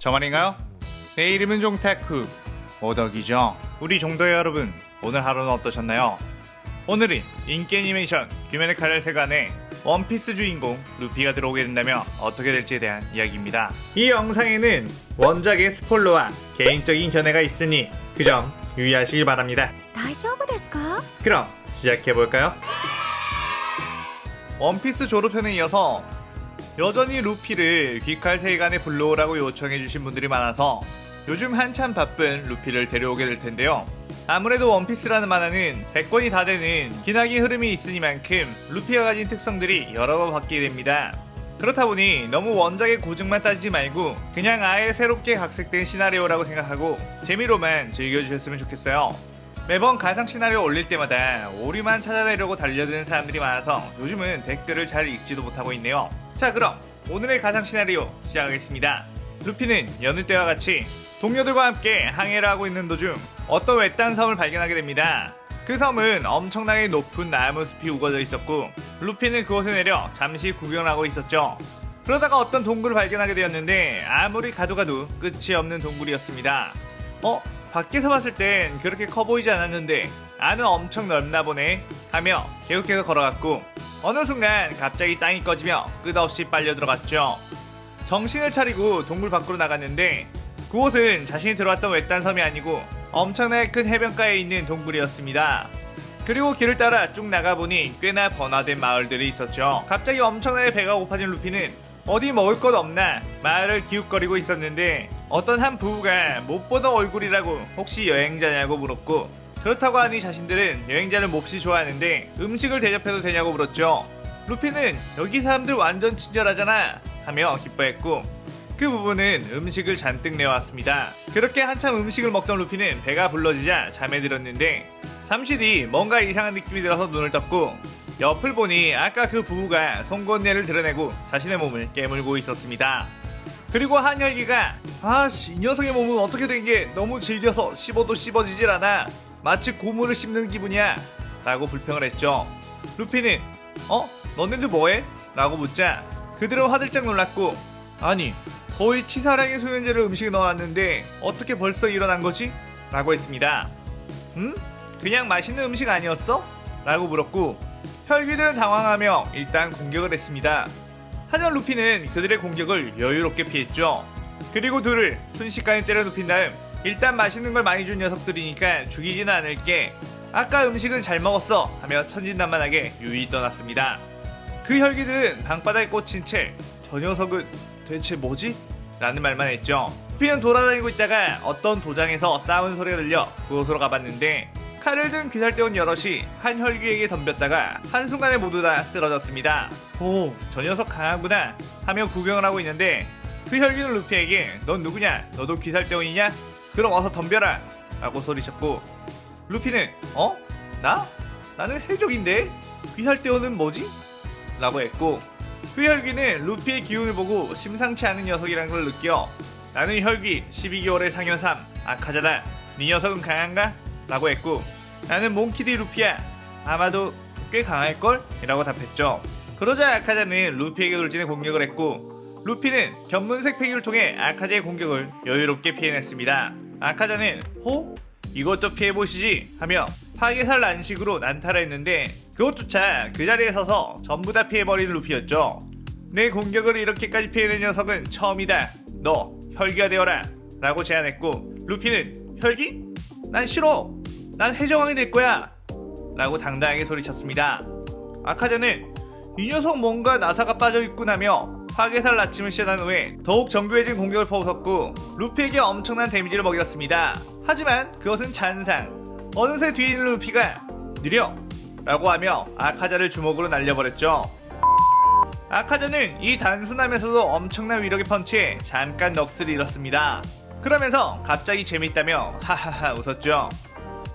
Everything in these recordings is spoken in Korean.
저 말인가요? 내 이름은 종타쿠 오덕이죠. 우리 종도의 여러분, 오늘 하루는 어떠셨나요? 오늘은 인기 애니메이션 귀면의 칼날 세간에 원피스 주인공 루피가 들어오게 된다면 어떻게 될지에 대한 이야기입니다. 이 영상에는 원작의 스포일러와 개인적인 견해가 있으니 그 점 유의하시기 바랍니다. 大丈夫ですか? 그럼 시작해볼까요? 원피스 졸업편에 이어서 여전히 루피를 귀칼 세간에 불러오라고 요청해주신 분들이 많아서 요즘 한참 바쁜 루피를 데려오게 될 텐데요. 아무래도 원피스라는 만화는 100권이 다 되는 기나긴 흐름이 있으니만큼 루피가 가진 특성들이 여러 번 바뀌게 됩니다. 그렇다 보니 너무 원작의 고증만 따지지 말고 그냥 아예 새롭게 각색된 시나리오라고 생각하고 재미로만 즐겨주셨으면 좋겠어요. 매번 가상 시나리오 올릴 때마다 오류만 찾아내려고 달려드는 사람들이 많아서 요즘은 댓글을 잘 읽지도 못하고 있네요. 자, 그럼 오늘의 가상 시나리오 시작하겠습니다. 루피는 여느 때와 같이 동료들과 함께 항해를 하고 있는 도중 어떤 외딴 섬을 발견하게 됩니다. 그 섬은 엄청나게 높은 나무숲이 우거져 있었고 루피는 그곳에 내려 잠시 구경을 하고 있었죠. 그러다가 어떤 동굴을 발견하게 되었는데 아무리 가도 끝이 없는 동굴이었습니다. 밖에서 봤을 땐 그렇게 커 보이지 않았는데 안은 엄청 넓나 보네 하며 계속해서 걸어갔고 어느 순간 갑자기 땅이 꺼지며 끝없이 빨려 들어갔죠. 정신을 차리고 동굴 밖으로 나갔는데 그곳은 자신이 들어왔던 외딴 섬이 아니고 엄청나게 큰 해변가에 있는 동굴이었습니다. 그리고 길을 따라 쭉 나가보니 꽤나 번화된 마을들이 있었죠. 갑자기 엄청나게 배가 고파진 루피는 어디 먹을 것 없나 마을을 기웃거리고 있었는데 어떤 한 부부가 못 보던 얼굴이라고 혹시 여행자냐고 물었고 그렇다고 하니 자신들은 여행자를 몹시 좋아하는데 음식을 대접해도 되냐고 물었죠. 루피는 여기 사람들 완전 친절하잖아 하며 기뻐했고 그 부부는 음식을 잔뜩 내왔습니다. 그렇게 한참 음식을 먹던 루피는 배가 불러지자 잠에 들었는데 잠시 뒤 뭔가 이상한 느낌이 들어서 눈을 떴고 옆을 보니 아까 그 부부가 송곳니를 드러내고 자신의 몸을 깨물고 있었습니다. 그리고 한 혈기가 이 녀석의 몸은 어떻게 된 게 너무 질겨서 씹어도 씹어지질 않아 마치 고무를 씹는 기분이야 라고 불평을 했죠. 루피는 너네들 뭐해? 라고 묻자 그들은 화들짝 놀랐고 아니 거의 치사량의 소염제를 음식에 넣어놨는데 어떻게 벌써 일어난 거지? 라고 했습니다. 그냥 맛있는 음식 아니었어? 라고 물었고 혈귀들은 당황하며 일단 공격을 했습니다. 하지만 루피는 그들의 공격을 여유롭게 피했죠. 그리고 둘을 순식간에 때려 눕힌 다음 일단 맛있는 걸 많이 준 녀석들이니까 죽이지는 않을게 아까 음식은 잘 먹었어 하며 천진난만하게 유유히 떠났습니다. 그 혈귀들은 방바닥에 꽂힌 채 저 녀석은 대체 뭐지? 라는 말만 했죠. 루피는 돌아다니고 있다가 어떤 도장에서 싸우는 소리가 들려 그곳으로 가봤는데 칼을 든 귀살대원 여럿이 한 혈귀에게 덤볐다가 한순간에 모두 다 쓰러졌습니다. 저 녀석 강하구나 하며 구경을 하고 있는데 그 혈귀는 루피에게 넌 누구냐? 너도 귀살대원이냐? 그럼 어서 덤벼라 라고 소리쳤고 루피는 나? 나는 해적인데? 귀살대원은 뭐지? 라고 했고 그 혈귀는 루피의 기운을 보고 심상치 않은 녀석이란 걸 느껴 나는 혈귀 12개월의 상여삼 아카자다. 네 녀석은 강한가? 라고 했고 나는 몽키디 루피야. 아마도 꽤 강할걸? 이라고 답했죠. 그러자 아카자는 루피에게 돌진해 공격을 했고 루피는 견문색 패기를 통해 아카자의 공격을 여유롭게 피해냈습니다. 아카자는 이것도 피해보시지 하며 파괴살 난식으로 난타를 했는데 그것조차 그 자리에 서서 전부 다 피해버린 루피였죠. 내 공격을 이렇게까지 피해낸 녀석은 처음이다. 너 혈기가 되어라 라고 제안했고 루피는 혈기? 난 싫어. 난 해적왕이 될 거야 라고 당당하게 소리쳤습니다. 아카자는 이 녀석 뭔가 나사가 빠져있군 하며 파괴살 나침을 시전한 후에 더욱 정교해진 공격을 퍼붓었고 루피에게 엄청난 데미지를 먹였습니다. 하지만 그것은 잔상. 어느새 뒤에 있는 루피가 느려 라고 하며 아카자를 주먹으로 날려버렸죠. 아카자는 이 단순함에서도 엄청난 위력의 펀치에 잠깐 넋을 잃었습니다. 그러면서 갑자기 재밌다며 하하하 웃었죠.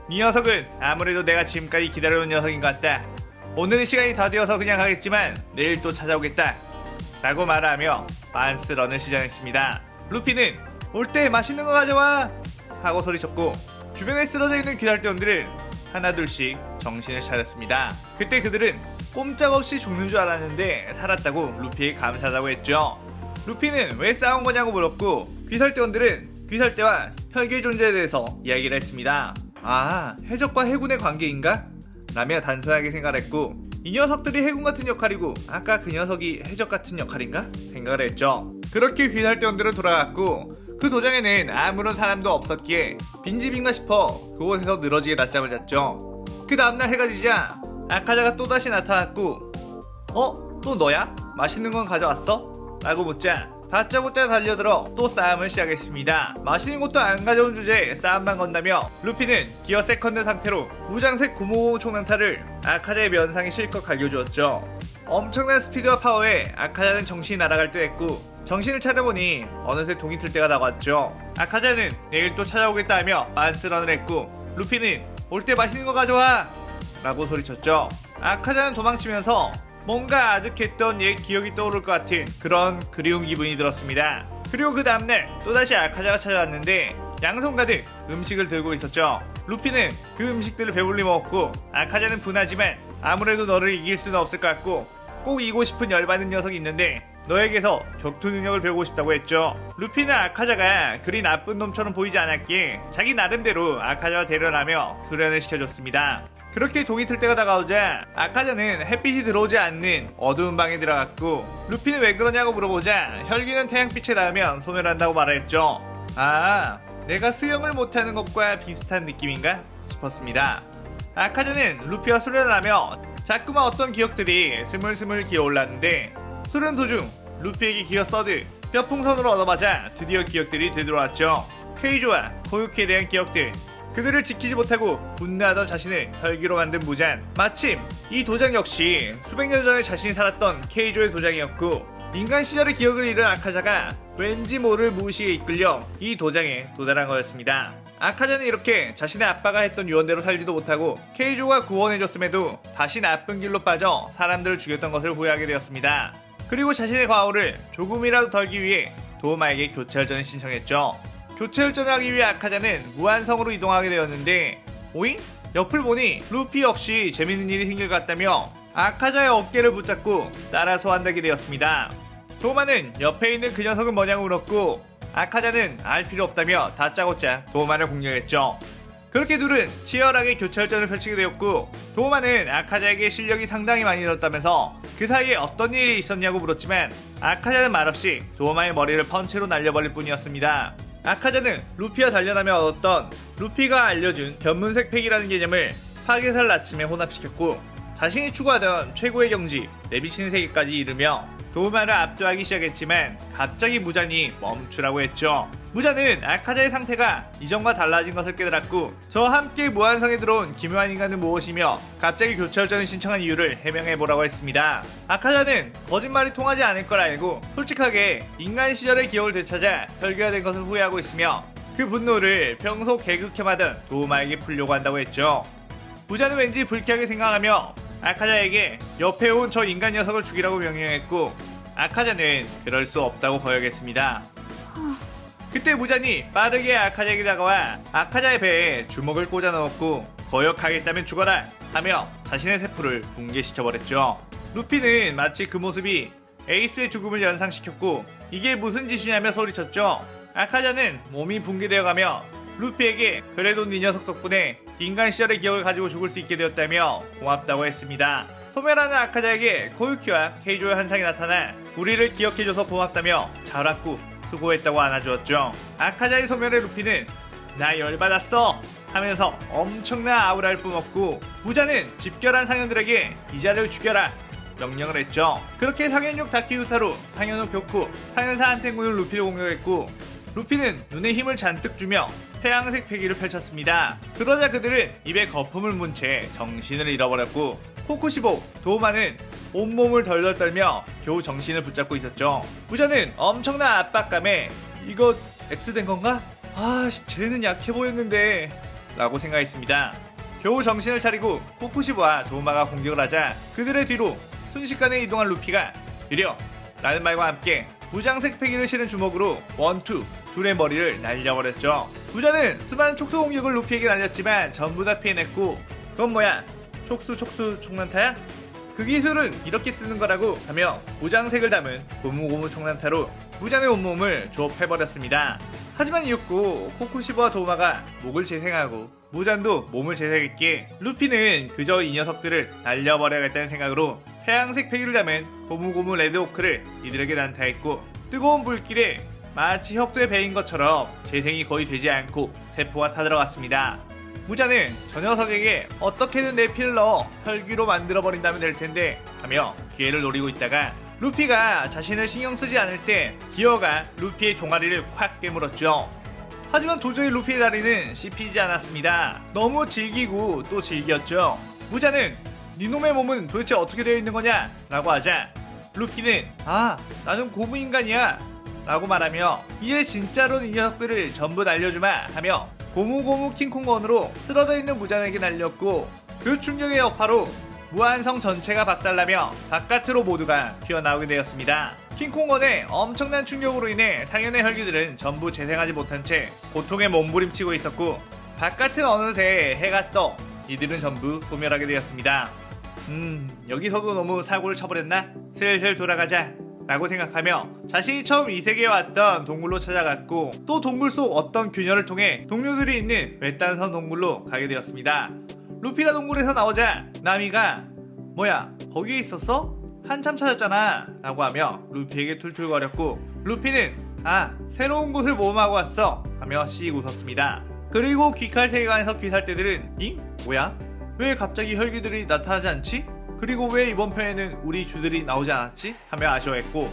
이 녀석은 아무래도 내가 지금까지 기다려온 녀석인 것 같다. 오늘은 시간이 다 되어서 그냥 가겠지만 내일 또 찾아오겠다 라고 말하며 빤스런을 시전했습니다. 루피는 올 때 맛있는 거 가져와 하고 소리쳤고 주변에 쓰러져 있는 귀살대원들은 하나둘씩 정신을 차렸습니다. 그때 그들은 꼼짝없이 죽는 줄 알았는데 살았다고 루피에게 감사하다고 했죠. 루피는 왜 싸운 거냐고 물었고 귀살대원들은 귀살대와 혈기의 존재에 대해서 이야기를 했습니다. 아, 해적과 해군의 관계인가? 라며 단순하게 생각했고, 이 녀석들이 해군 같은 역할이고 아까 그 녀석이 해적 같은 역할인가? 생각을 했죠. 그렇게 귀살대원들은 돌아갔고, 그 도장에는 아무런 사람도 없었기에 빈집인가 싶어 그곳에서 늘어지게 낮잠을 잤죠. 그 다음날 해가 지자 아카자가 또다시 나타났고, 또 너야? 맛있는 건 가져왔어? 라고 묻자 다짜고짜 달려들어 또 싸움을 시작했습니다. 맛있는 것도 안 가져온 주제에 싸움만 건다며 루피는 기어 세컨드 상태로 무장색 고무고무 총난타를 아카자의 면상에 실컷 갈겨주었죠. 엄청난 스피드와 파워에 아카자는 정신이 날아갈 듯 했고, 정신을 차려보니 어느새 동이 틀 때가 다가왔죠. 아카자는 내일 또 찾아오겠다 하며 빤스런을 했고, 루피는 올 때 맛있는 거 가져와! 라고 소리쳤죠. 아카자는 도망치면서 뭔가 아득했던 옛 기억이 떠오를 것 같은 그런 그리운 기분이 들었습니다. 그리고 그 다음날 또다시 아카자가 찾아왔는데 양손 가득 음식을 들고 있었죠. 루피는 그 음식들을 배불리 먹었고, 아카자는 분하지만 아무래도 너를 이길 수는 없을 것 같고 꼭 이기고 싶은 열받는 녀석이 있는데 너에게서 격투 능력을 배우고 싶다고 했죠. 루피는 아카자가 그리 나쁜 놈처럼 보이지 않았기에 자기 나름대로 아카자와 대련하며 훈련을 시켜줬습니다. 그렇게 동이 틀 때가 다가오자 아카자는 햇빛이 들어오지 않는 어두운 방에 들어갔고, 루피는 왜 그러냐고 물어보자 혈기는 태양빛에 닿으면 소멸한다고 말했죠. 아, 내가 수영을 못하는 것과 비슷한 느낌인가 싶었습니다. 아카자는 루피와 수련을 하며 자꾸만 어떤 기억들이 스물스물 기어올랐는데, 수련 도중 루피에게 기어 서드 뼈풍선으로 얻어맞아 드디어 기억들이 되돌아왔죠. 케이조와 코유키에 대한 기억들, 그들을 지키지 못하고 분노하던 자신을 혈기로 만든 무잔, 마침 이 도장 역시 수백 년 전에 자신이 살았던 케이조의 도장이었고, 인간 시절의 기억을 잃은 아카자가 왠지 모를 무의식에 이끌려 이 도장에 도달한 거였습니다. 아카자는 이렇게 자신의 아빠가 했던 유언대로 살지도 못하고 케이조가 구원해줬음에도 다시 나쁜 길로 빠져 사람들을 죽였던 것을 후회하게 되었습니다. 그리고 자신의 과오를 조금이라도 덜기 위해 도우마에게 교체혈전을 신청했죠. 교체혈전을 하기 위해 아카자는 무한성으로 이동하게 되었는데, 오잉? 옆을 보니 루피 역시 재밌는 일이 생길 것 같다며 아카자의 어깨를 붙잡고 따라 소환하게 되었습니다. 도우마는 옆에 있는 그 녀석은 뭐냐고 물었고, 아카자는 알 필요 없다며 다짜고짜 도우마를 공격했죠. 그렇게 둘은 치열하게 교체혈전을 펼치게 되었고, 도우마는 아카자에게 실력이 상당히 많이 늘었다면서 그 사이에 어떤 일이 있었냐고 물었지만 아카자는 말없이 도우마의 머리를 펀치로 날려버릴 뿐이었습니다. 아카자는 루피와 단련하며 얻었던 루피가 알려준 견문색 팩이라는 개념을 파괴살 나침에 혼합시켰고, 자신이 추구하던 최고의 경지 내비치는 세계까지 이르며 도우마를 압도하기 시작했지만 갑자기 무잔이 멈추라고 했죠. 무잔은 아카자의 상태가 이전과 달라진 것을 깨달았고, 저와 함께 무한성에 들어온 기묘한 인간은 무엇이며 갑자기 교체혈전을 신청한 이유를 해명해보라고 했습니다. 아카자는 거짓말이 통하지 않을 걸 알고 솔직하게 인간 시절의 기억을 되찾아 혈기가 된 것을 후회하고 있으며, 그 분노를 평소 개극혐하던 도우마에게 풀려고 한다고 했죠. 무잔은 왠지 불쾌하게 생각하며 아카자에게 옆에 온 저 인간 녀석을 죽이라고 명령했고, 아카자는 그럴 수 없다고 거역했습니다. 그때 무잔이 빠르게 아카자에게 다가와 아카자의 배에 주먹을 꽂아 넣었고, 거역하겠다면 죽어라 하며 자신의 세포를 붕괴시켜버렸죠. 루피는 마치 그 모습이 에이스의 죽음을 연상시켰고, 이게 무슨 짓이냐며 소리쳤죠. 아카자는 몸이 붕괴되어가며 루피에게 그래도 네 녀석 덕분에 인간 시절의 기억을 가지고 죽을 수 있게 되었다며 고맙다고 했습니다. 소멸하는 아카자에게 코유키와 케이조의 한상이 나타나 우리를 기억해줘서 고맙다며 잘 왔고 수고했다고 안아주었죠. 아카자의 소멸에 루피는 나 열받았어 하면서 엄청난 아우라를 뿜었고, 무자는 집결한 상현들에게 이자를 죽여라 명령을 했죠. 그렇게 상현육 다키우타로, 상현호 교쿠, 상현사 한텐군을 루피를 공격했고, 루피는 눈에 힘을 잔뜩 주며 태양색 패기를 펼쳤습니다. 그러자 그들은 입에 거품을 문 채 정신을 잃어버렸고, 코쿠시보, 도우마는 온몸을 덜덜 떨며 겨우 정신을 붙잡고 있었죠. 무자는 엄청난 압박감에 이거 X된 건가? 아, 쟤는 약해 보였는데 라고 생각했습니다. 겨우 정신을 차리고 코쿠시보와 도우마가 공격을 하자 그들의 뒤로 순식간에 이동한 루피가 느려 라는 말과 함께 무장색 패기를 실은 주먹으로 원투 둘의 머리를 날려버렸죠. 무자는 수많은 촉수 공격을 루피에게 날렸지만 전부 다 피해냈고, 그건 뭐야? 촉수 총난타야? 그 기술은 이렇게 쓰는 거라고 하며 무장색을 담은 고무고무 총난타로 무장의 온몸을 조업해버렸습니다. 하지만 이윽고 코쿠시보와 도우마가 목을 재생하고 무잔도 몸을 재생했기에 루피는 그저 이 녀석들을 날려버려야겠다는 생각으로 태양색 패기를 담은 고무고무 레드호크를 이들에게 난타했고 뜨거운 불길에 마치 혁도에 베인 것처럼 재생이 거의 되지 않고 세포가 타들어갔습니다. 무자는 저 녀석에게 어떻게든 내 피를 넣어 혈기로 만들어버린다면 될 텐데 하며 기회를 노리고 있다가 루피가 자신을 신경쓰지 않을 때 기어가 루피의 종아리를 콱 깨물었죠. 하지만 도저히 루피의 다리는 씹히지 않았습니다. 너무 질기고 또 질겼죠. 무자는 니놈의 몸은 도대체 어떻게 되어 있는 거냐? 라고 하자 루피는 나는 고무인간이야 라고 말하며 이제 진짜로 이 녀석들을 전부 날려주마 하며 고무고무 킹콩건으로 쓰러져 있는 무잔에게 날렸고 그 충격의 여파로 무한성 전체가 박살나며 바깥으로 모두가 튀어나오게 되었습니다. 킹콩건의 엄청난 충격으로 인해 상현의 혈기들은 전부 재생하지 못한 채 고통에 몸부림치고 있었고 바깥은 어느새 해가 떠 이들은 전부 소멸하게 되었습니다. 여기서도 너무 사고를 쳐버렸나? 슬슬 돌아가자 라고 생각하며 자신이 처음 이 세계에 왔던 동굴로 찾아갔고 또 동굴 속 어떤 균열을 통해 동료들이 있는 외딴선 동굴로 가게 되었습니다. 루피가 동굴에서 나오자 나미가 뭐야 거기에 있었어? 한참 찾았잖아 라고 하며 루피에게 툴툴거렸고 루피는 새로운 곳을 모험하고 왔어 하며 씩 웃었습니다. 그리고 귀칼 세계관에서 귀살대들은 뭐야? 왜 갑자기 혈기들이 나타나지 않지? 그리고 왜 이번 편에는 우리 주들이 나오지 않았지? 하며 아쉬워했고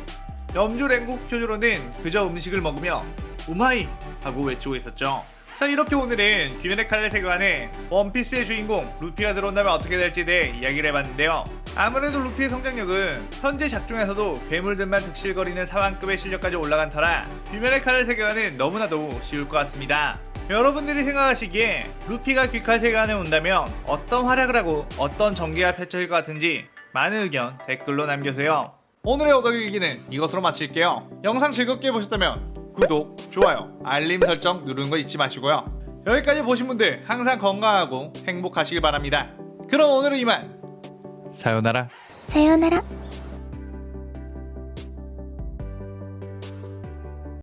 염주 랭국 표주로는 그저 음식을 먹으며 우마이 하고 외치고 있었죠. 자, 이렇게 오늘은 귀멸의 칼날 세계관에 원피스의 주인공 루피가 들어온다면 어떻게 될지에 대해 이야기를 해봤는데요. 아무래도 루피의 성장력은 현재 작중에서도 괴물들만 득실거리는 사왕급의 실력까지 올라간 터라 귀멸의 칼날 세계관은 너무나도 쉬울 것 같습니다. 여러분들이 생각하시기에 루피가 귀칼 세계관에 온다면 어떤 활약을 하고 어떤 전개가 펼쳐질 것 같은지 많은 의견 댓글로 남겨주세요. 오늘의 오덕일기는 이것으로 마칠게요. 영상 즐겁게 보셨다면 구독, 좋아요, 알림 설정 누르는 거 잊지 마시고요. 여기까지 보신 분들 항상 건강하고 행복하시길 바랍니다. 그럼 오늘은 이만. 사요나라. 사요나라.